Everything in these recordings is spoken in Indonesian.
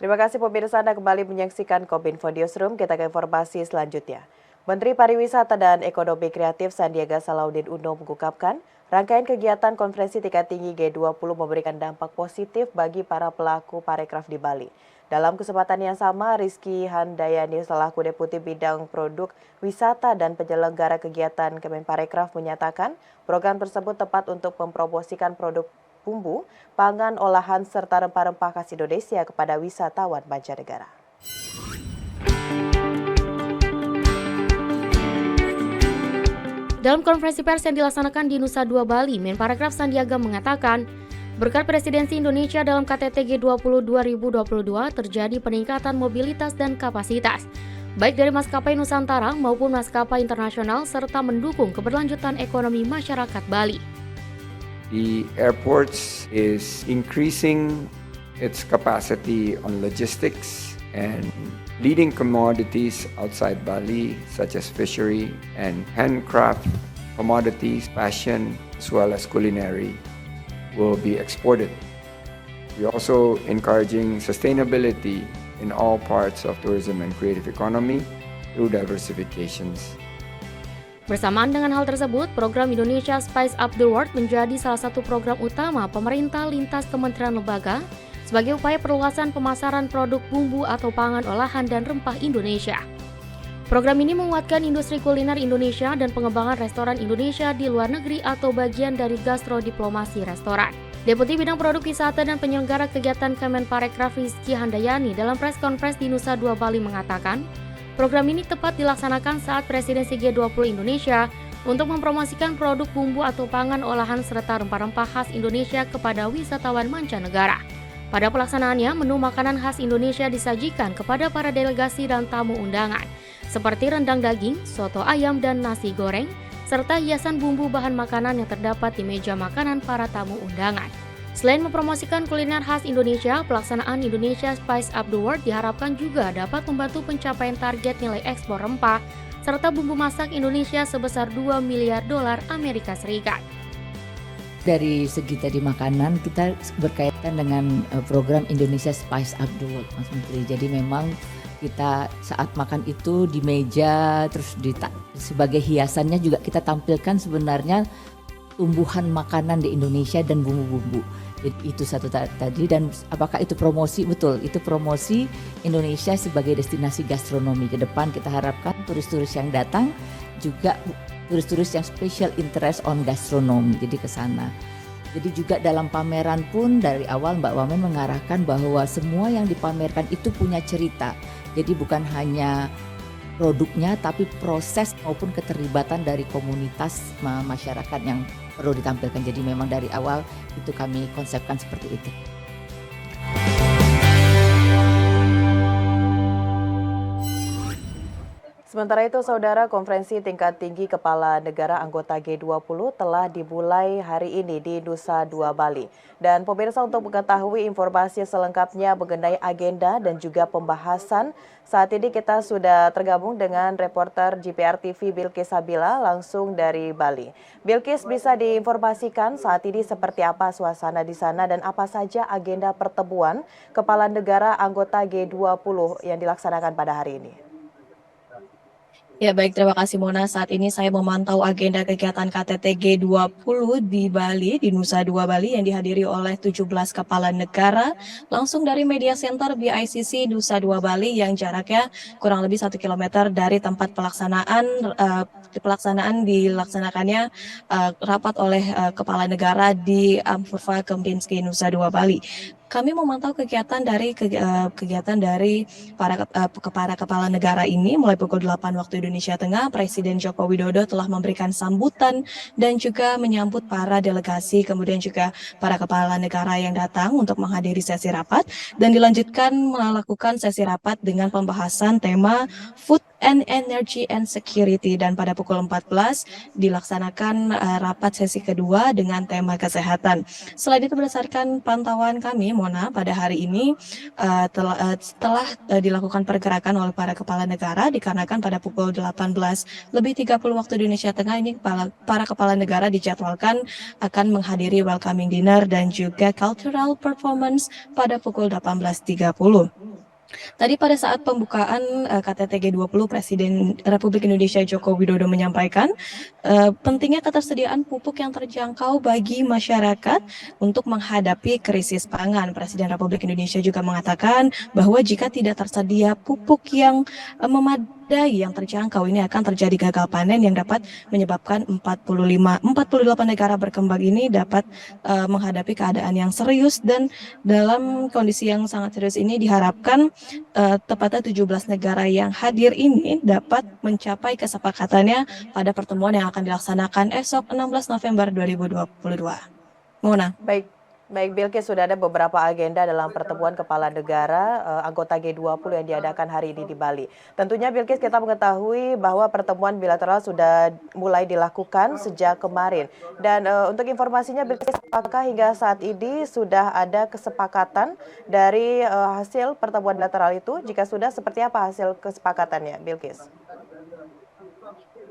Terima kasih pemirsa, Anda kembali menyaksikan Kominfo Newsroom. Kita ke informasi selanjutnya. Menteri Pariwisata dan Ekonomi Kreatif Sandiaga Salahuddin Uno mengungkapkan, rangkaian kegiatan konferensi tingkat tinggi G20 memberikan dampak positif bagi para pelaku parekraf di Bali. Dalam kesempatan yang sama, Rizky Handayani selaku Deputi Bidang Produk Wisata dan Penyelenggara Kegiatan Kemenparekraf menyatakan program tersebut tepat untuk mempromosikan produk bumbu, pangan olahan serta rempah-rempah khas Indonesia kepada wisatawan mancanegara. Dalam konferensi pers yang dilaksanakan di Nusa Dua Bali, Menparekraf Sandiaga mengatakan, berkat presidensi Indonesia dalam KTT G20 2022 terjadi peningkatan mobilitas dan kapasitas, baik dari maskapai Nusantara maupun maskapai internasional serta mendukung keberlanjutan ekonomi masyarakat Bali. The airports is increasing its capacity on logistics and leading commodities outside Bali such as fishery and handcraft commodities, fashion, as well as culinary will be exported. We're also encouraging sustainability in all parts of tourism and creative economy through diversifications. Bersamaan dengan hal tersebut, program Indonesia Spice Up the World menjadi salah satu program utama pemerintah lintas kementerian lembaga sebagai upaya perluasan pemasaran produk bumbu atau pangan olahan dan rempah Indonesia. Program ini menguatkan industri kuliner Indonesia dan pengembangan restoran Indonesia di luar negeri atau bagian dari gastrodiplomasi restoran. Deputi Bidang Produk Wisata dan Penyelenggara Kegiatan Kemenparekraf Rizky Handayani dalam press conference di Nusa Dua Bali mengatakan, program ini tepat dilaksanakan saat presidensi G20 Indonesia untuk mempromosikan produk bumbu atau pangan olahan serta rempah-rempah khas Indonesia kepada wisatawan mancanegara. Pada pelaksanaannya, menu makanan khas Indonesia disajikan kepada para delegasi dan tamu undangan, seperti rendang daging, soto ayam, dan nasi goreng, serta hiasan bumbu bahan makanan yang terdapat di meja makanan para tamu undangan. Selain mempromosikan kuliner khas Indonesia, pelaksanaan Indonesia Spice Up the World diharapkan juga dapat membantu pencapaian target nilai ekspor rempah serta bumbu masak Indonesia sebesar $2 miliar Amerika Serikat. Dari segi tadi makanan, kita berkaitan dengan program Indonesia Spice Up the World, Mas Menteri. Jadi memang kita saat makan itu di meja, terus sebagai hiasannya juga kita tampilkan sebenarnya tumbuhan makanan di Indonesia dan bumbu-bumbu. Jadi itu satu tadi, dan apakah itu promosi? Betul, itu promosi Indonesia sebagai destinasi gastronomi. Ke depan kita harapkan turis-turis yang datang juga turis-turis yang special interest on gastronomi, jadi ke sana. Jadi juga dalam pameran pun dari awal Mbak Wamen mengarahkan bahwa semua yang dipamerkan itu punya cerita. Jadi bukan hanya produknya tapi proses maupun keterlibatan dari komunitas masyarakat yang perlu ditampilkan. Jadi memang dari awal itu kami konsepkan seperti itu. Sementara itu, Saudara, konferensi tingkat tinggi kepala negara anggota G20 telah dimulai hari ini di Nusa Dua Bali. Dan pemirsa, untuk mengetahui informasi selengkapnya mengenai agenda dan juga pembahasan, saat ini kita sudah tergabung dengan reporter GPR TV Bilkis Sabila langsung dari Bali. Bilkis, bisa diinformasikan saat ini seperti apa suasana di sana dan apa saja agenda pertemuan kepala negara anggota G20 yang dilaksanakan pada hari ini? Ya baik, terima kasih Mona. Saat ini saya memantau agenda kegiatan KTT G20 di Bali, di Nusa Dua Bali yang dihadiri oleh 17 kepala negara langsung dari Media Center BICC Nusa Dua Bali yang jaraknya kurang lebih 1 km dari tempat pelaksanaan dilaksanakannya rapat oleh kepala negara di Ampurva Kempinski Nusa Dua Bali. Kami memantau kegiatan dari para kepala negara ini mulai pukul 8 waktu Indonesia Tengah. Presiden Joko Widodo telah memberikan sambutan dan juga menyambut para delegasi, kemudian juga para kepala negara yang datang untuk menghadiri sesi rapat, dan dilanjutkan melakukan sesi rapat dengan pembahasan tema Food and Energy and Security, dan pada pukul 14 dilaksanakan rapat sesi kedua dengan tema kesehatan. Selain itu, berdasarkan pantauan kami Mona, pada hari ini telah dilakukan pergerakan oleh para kepala negara dikarenakan pada pukul 18:30 waktu Indonesia Tengah ini para kepala negara dijadwalkan akan menghadiri welcoming dinner dan juga cultural performance pada pukul 18:30. Tadi pada saat pembukaan KTT G20, Presiden Republik Indonesia Joko Widodo menyampaikan pentingnya ketersediaan pupuk yang terjangkau bagi masyarakat untuk menghadapi krisis pangan. Presiden Republik Indonesia juga mengatakan bahwa jika tidak tersedia pupuk yang memadai yang terjangkau, ini akan terjadi gagal panen yang dapat menyebabkan 48 negara berkembang ini dapat menghadapi keadaan yang serius, dan dalam kondisi yang sangat serius ini diharapkan tepatnya 17 negara yang hadir ini dapat mencapai kesepakatannya pada pertemuan yang akan dilaksanakan esok 16 November 2022. Mona. Baik Bilkis, sudah ada beberapa agenda dalam pertemuan kepala negara anggota G20 yang diadakan hari ini di Bali. Tentunya Bilkis, kita mengetahui bahwa pertemuan bilateral sudah mulai dilakukan sejak kemarin. Dan untuk informasinya Bilkis, apakah hingga saat ini sudah ada kesepakatan dari hasil pertemuan bilateral itu? Jika sudah, seperti apa hasil kesepakatannya Bilkis?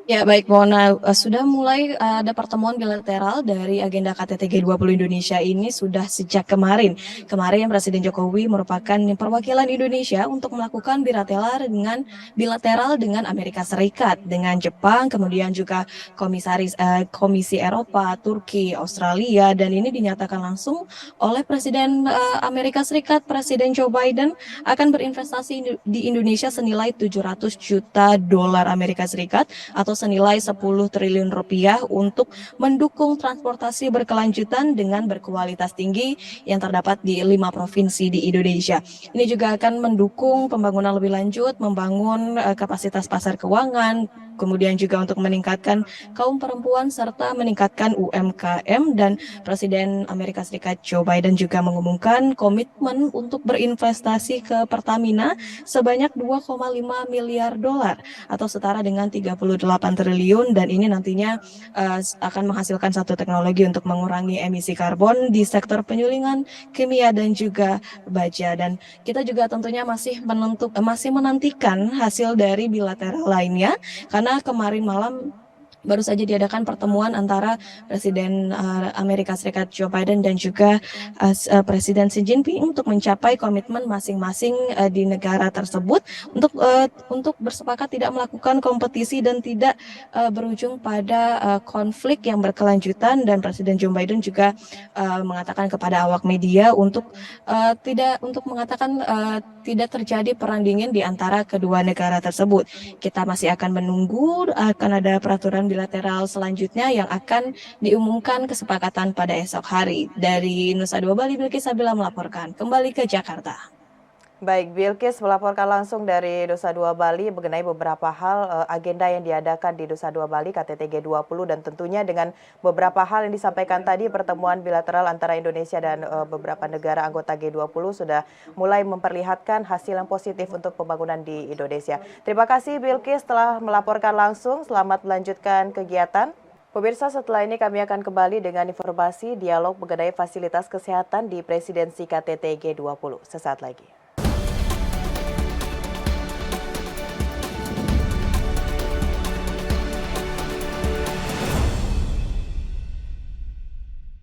Ya baik Mona, sudah mulai ada pertemuan bilateral dari agenda KTT G20 Indonesia ini sudah sejak kemarin. Kemarin Presiden Jokowi merupakan perwakilan Indonesia untuk melakukan bilateral dengan Amerika Serikat, dengan Jepang, kemudian juga Komisi Eropa, Turki, Australia, dan ini dinyatakan langsung oleh Presiden Amerika Serikat, Presiden Joe Biden, akan berinvestasi di Indonesia senilai 700 juta dolar Amerika Serikat atau senilai 10 triliun rupiah untuk mendukung transportasi berkelanjutan dengan berkualitas tinggi yang terdapat di 5 provinsi di Indonesia. Ini juga akan mendukung pembangunan lebih lanjut, membangun kapasitas pasar keuangan, kemudian juga untuk meningkatkan kaum perempuan serta meningkatkan UMKM, dan Presiden Amerika Serikat Joe Biden juga mengumumkan komitmen untuk berinvestasi ke Pertamina sebanyak 2,5 miliar dolar atau setara dengan 38 triliun, dan ini nantinya akan menghasilkan satu teknologi untuk mengurangi emisi karbon di sektor penyulingan kimia dan juga baja. Dan kita juga tentunya masih menantikan hasil dari bilateral lainnya, karena kemarin malam baru saja diadakan pertemuan antara Presiden Amerika Serikat Joe Biden dan juga Presiden Xi Jinping untuk mencapai komitmen masing-masing di negara tersebut untuk bersepakat tidak melakukan kompetisi dan tidak berujung pada konflik yang berkelanjutan. Dan Presiden Joe Biden juga mengatakan kepada awak media untuk tidak terjadi perang dingin di antara kedua negara tersebut. Kita masih akan menunggu, akan ada peraturan bilateral selanjutnya yang akan diumumkan kesepakatan pada esok hari. Dari Nusa Dua Bali, Bilkis Sabila melaporkan kembali ke Jakarta. Baik, Bilkis melaporkan langsung dari Nusa Dua Bali mengenai beberapa hal agenda yang diadakan di Nusa Dua Bali KTT G20, dan tentunya dengan beberapa hal yang disampaikan tadi, pertemuan bilateral antara Indonesia dan beberapa negara anggota G20 sudah mulai memperlihatkan hasil yang positif untuk pembangunan di Indonesia. Terima kasih Bilkis telah melaporkan langsung, selamat melanjutkan kegiatan. Pemirsa, setelah ini kami akan kembali dengan informasi dialog mengenai fasilitas kesehatan di presidensi KTT G20 sesaat lagi.